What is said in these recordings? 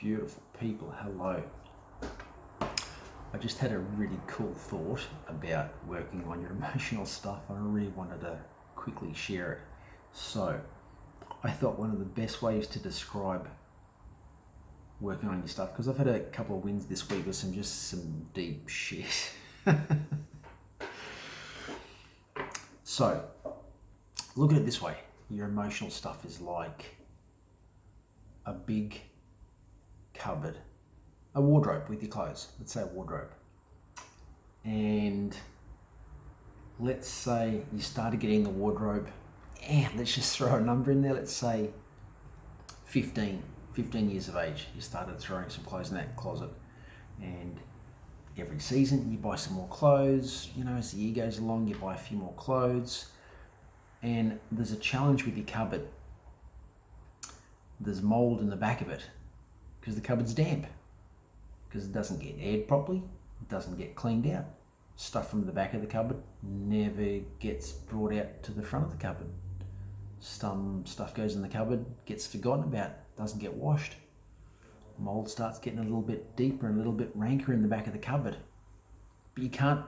Beautiful people, hello. I just had a really cool thought about working on your emotional stuff, and I really wanted to quickly share it. So, I thought one of the best ways to describe working on your stuff, because I've had a couple of wins this week with some deep shit. So, look at it this way. Your emotional stuff is like a big cupboard, a wardrobe with your clothes. Let's say a wardrobe. And let's say you started getting the wardrobe, and let's just throw a number in there. Let's say 15 years of age. You started throwing some clothes in that closet, and every season you buy some more clothes. You know, as the year goes along, you buy a few more clothes, and there's a challenge with your cupboard. There's mold in the back of it because the cupboard's damp, because it doesn't get aired properly, it doesn't get cleaned out. Stuff from the back of the cupboard never gets brought out to the front of the cupboard. Some stuff goes in the cupboard, gets forgotten about, doesn't get washed. Mold starts getting a little bit deeper and a little bit ranker in the back of the cupboard. But you can't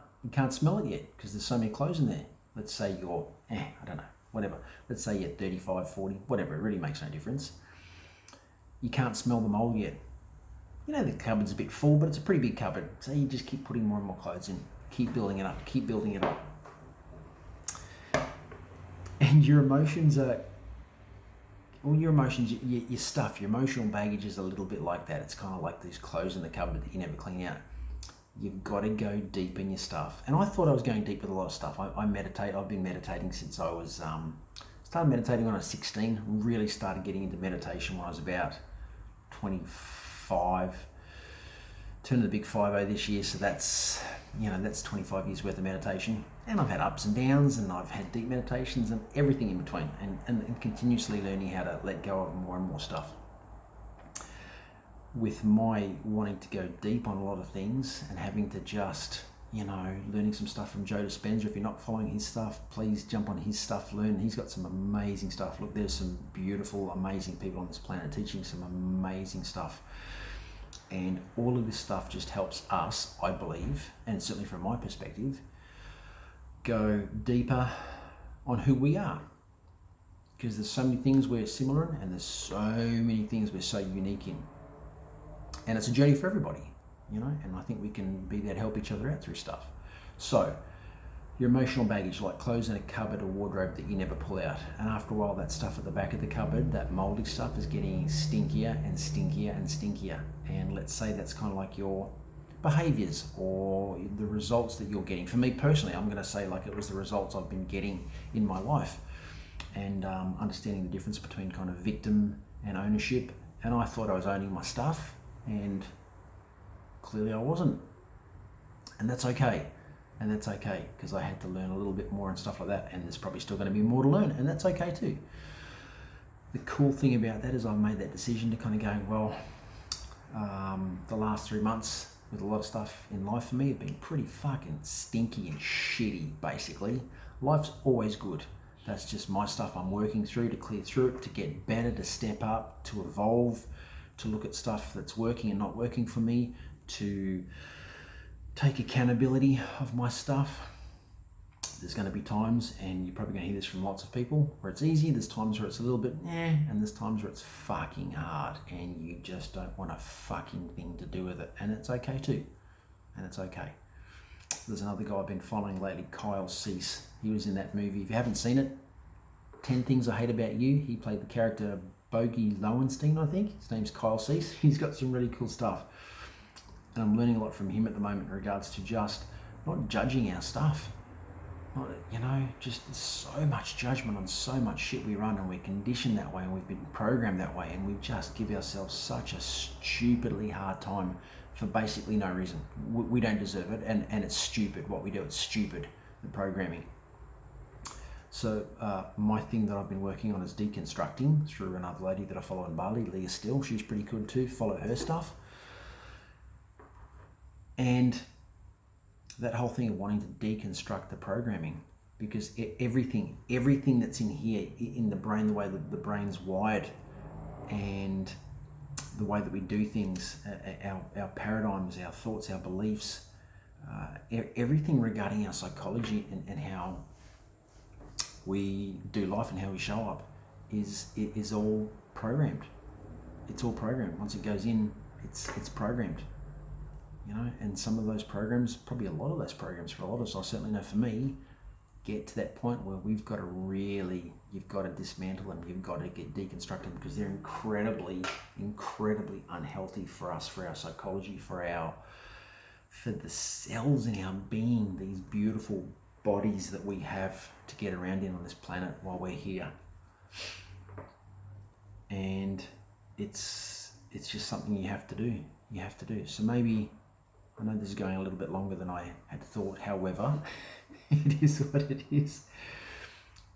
smell it yet because there's so many clothes in there. Let's say you're, I don't know, whatever. Let's say you're 35, 40, whatever, it really makes no difference. You can't smell the mold yet. You know, the cupboard's a bit full, but it's a pretty big cupboard. So you just keep putting more and more clothes in, keep building it up, keep building it up. And your emotions are, well, your emotions, your stuff, your emotional baggage is a little bit like that. It's kind of like these clothes in the cupboard that you never clean out. You've got to go deep in your stuff. And I thought I was going deep with a lot of stuff. I meditate. I've been meditating since I was, started meditating when I was 16. Really started getting into meditation when I was about 25. Turned the big 50 this year, so that's 25 years worth of meditation. And I've had ups and downs, and I've had deep meditations and everything in between, and continuously learning how to let go of more and more stuff. With my wanting to go deep on a lot of things and having to just, learning some stuff from Joe Dispenza. If you're not following his stuff, please jump on his stuff, learn. He's got some amazing stuff. Look, there's some beautiful, amazing people on this planet teaching some amazing stuff. And all of this stuff just helps us, I believe, and certainly from my perspective, go deeper on who we are. Because there's so many things we're similar in, and there's so many things we're so unique in. And it's a journey for everybody, and I think we can be there to help each other out through stuff. So, your emotional baggage, like clothes in a cupboard or wardrobe that you never pull out. And after a while, that stuff at the back of the cupboard, that moldy stuff, is getting stinkier and stinkier and stinkier. And let's say that's kind of like your behaviors or the results that you're getting. For me personally, I'm going to say like it was the results I've been getting in my life, and understanding the difference between kind of victim and ownership. And I thought I was owning my stuff, and clearly I wasn't. And that's okay. And that's okay, because I had to learn a little bit more and stuff like that, and there's probably still going to be more to learn, and that's okay too. The cool thing about that is I've made that decision to kind of go, well, the last 3 months with a lot of stuff in life for me have been pretty fucking stinky and shitty, basically. Life's always good. That's just my stuff I'm working through to clear through it, to get better, to step up, to evolve, to look at stuff that's working and not working for me, to take accountability of my stuff. There's going to be times, and you're probably going to hear this from lots of people, where it's easy. There's times where it's a little bit and there's times where it's fucking hard, and you just don't want a fucking thing to do with it. And it's okay too. And it's okay. There's another guy I've been following lately, Kyle Cease. He was in that movie. If you haven't seen it, 10 Things I Hate About You. He played the character Bogey Lowenstein, I think. His name's Kyle Cease. He's got some really cool stuff. And I'm learning a lot from him at the moment in regards to just not judging our stuff. Not, just so much judgment on so much shit we run, and we're conditioned that way, and we've been programmed that way, and we just give ourselves such a stupidly hard time for basically no reason. We don't deserve it, and it's stupid what we do. It's stupid, the programming. So my thing that I've been working on is deconstructing through another lady that I follow in Bali, Leah Still. She's pretty good too. Follow her stuff. And that whole thing of wanting to deconstruct the programming, because everything that's in here, in the brain, the way that the brain's wired, and the way that we do things, our paradigms, our thoughts, our beliefs, everything regarding our psychology and how we do life and how we show up is all programmed. It's all programmed. Once it goes in, it's programmed. You know, and some of those programs, probably a lot of those programs for a lot of us, I certainly know for me, get to that point where you've got to dismantle them, you've got to deconstruct them, because they're incredibly unhealthy for us, for our psychology, for the cells in our being, these beautiful bodies that we have to get around in on this planet while we're here. And it's just something you have to do. So maybe, I know this is going a little bit longer than I had thought, however, it is what it is.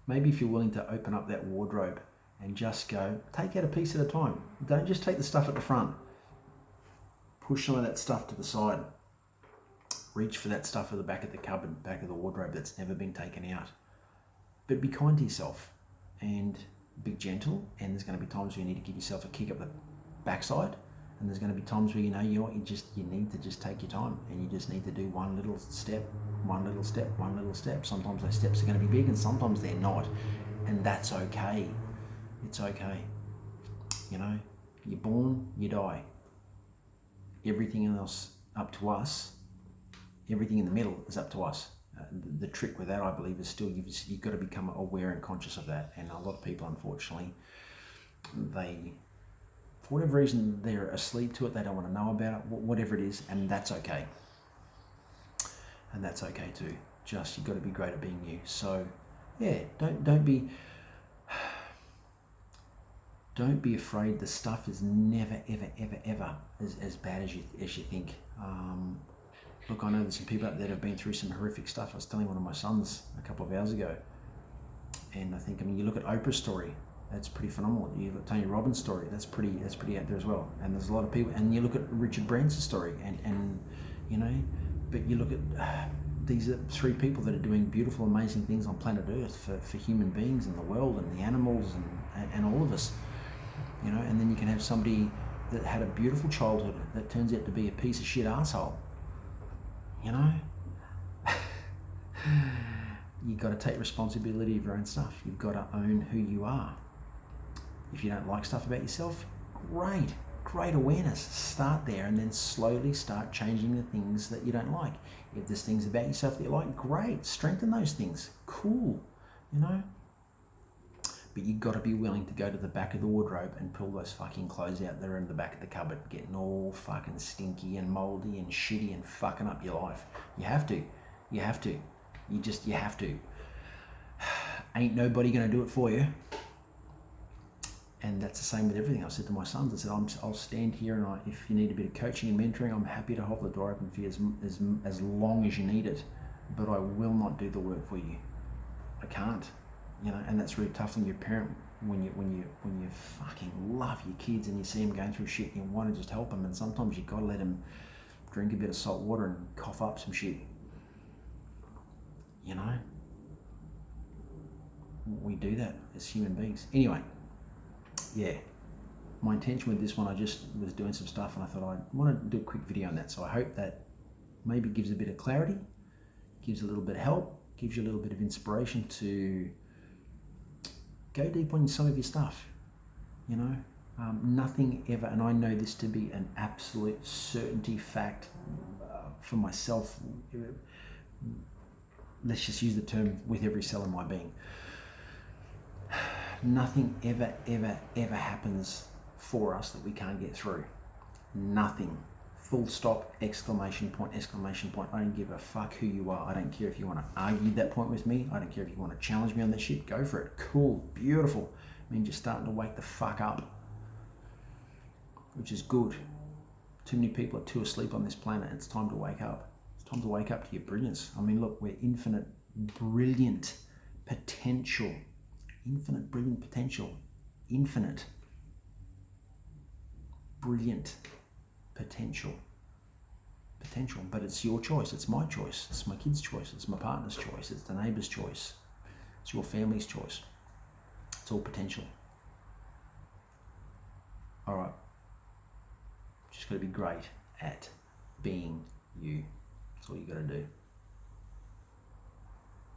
Maybe if you're willing to open up that wardrobe and just go, take out a piece at a time. Don't just take the stuff at the front. Push some of that stuff to the side. Reach for that stuff at the back of the cupboard, back of the wardrobe that's never been taken out. But be kind to yourself and be gentle, and there's going to be times where you need to give yourself a kick up the backside. And there's going to be times where you need to just take your time, and you just need to do one little step. Sometimes those steps are going to be big and sometimes they're not, and that's okay. It's okay. You know, you're born, you die. Everything else up to us. Everything in the middle is up to us. The trick with that, I believe, is still you've got to become aware and conscious of that. And a lot of people, unfortunately, for whatever reason, they're asleep to it. They don't want to know about it, whatever it is, and that's okay. And that's okay too. Just, you've got to be great at being you. So, yeah, don't be afraid. The stuff is never, ever as bad as you think. Look, I know there's some people out there that have been through some horrific stuff. I was telling one of my sons a couple of hours ago, and I think, you look at Oprah's story. That's pretty phenomenal. You look at Tony Robbins' story. That's pretty out there as well. And there's a lot of people. And you look at Richard Branson's story, and you know, but you look at these are three people that are doing beautiful, amazing things on planet Earth for human beings and the world and the animals and all of us. You know, and then you can have somebody that had a beautiful childhood that turns out to be a piece of shit asshole. You know, you've got to take responsibility of your own stuff. You've got to own who you are. If you don't like stuff about yourself, great awareness. Start there and then slowly start changing the things that you don't like. If there's things about yourself that you like, great, strengthen those things. Cool, you know. But you've got to be willing to go to the back of the wardrobe and pull those fucking clothes out there in the back of the cupboard, getting all fucking stinky and moldy and shitty and fucking up your life. You have to. You have to. You have to. Ain't nobody going to do it for you. And that's the same with everything. I said to my sons, I said, I'll stand here, and if you need a bit of coaching and mentoring, I'm happy to hold the door open for you as long as you need it. But I will not do the work for you. I can't. You know, and that's really tough when you're a parent, when you fucking love your kids and you see them going through shit and you want to just help them, and sometimes you've got to let them drink a bit of salt water and cough up some shit. You know, we do that as human beings. Anyway, yeah, my intention with this one, I just was doing some stuff and I thought I want to do a quick video on that. So I hope that maybe gives a bit of clarity, gives a little bit of help, gives you a little bit of inspiration to go deep on some of your stuff. You know, nothing ever, and I know this to be an absolute certainty fact for myself. Let's just use the term with every cell in my being. Nothing ever happens for us that we can't get through. Nothing. Full stop, exclamation point. I don't give a fuck who you are. I don't care if you want to argue that point with me. I don't care if you want to challenge me on that shit. Go for it. Cool. Beautiful. I mean, you're starting to wake the fuck up, which is good. Too many people are too asleep on this planet. It's time to wake up. It's time to wake up to your brilliance. I mean, look, we're infinite, brilliant potential. Infinite, brilliant potential. Infinite, brilliant potential, but it's your choice, it's my choice, it's my kid's choice, it's my partner's choice, it's the neighbour's choice, it's your family's choice. It's all potential. All right, Just got to be great at being you. That's all you got to do.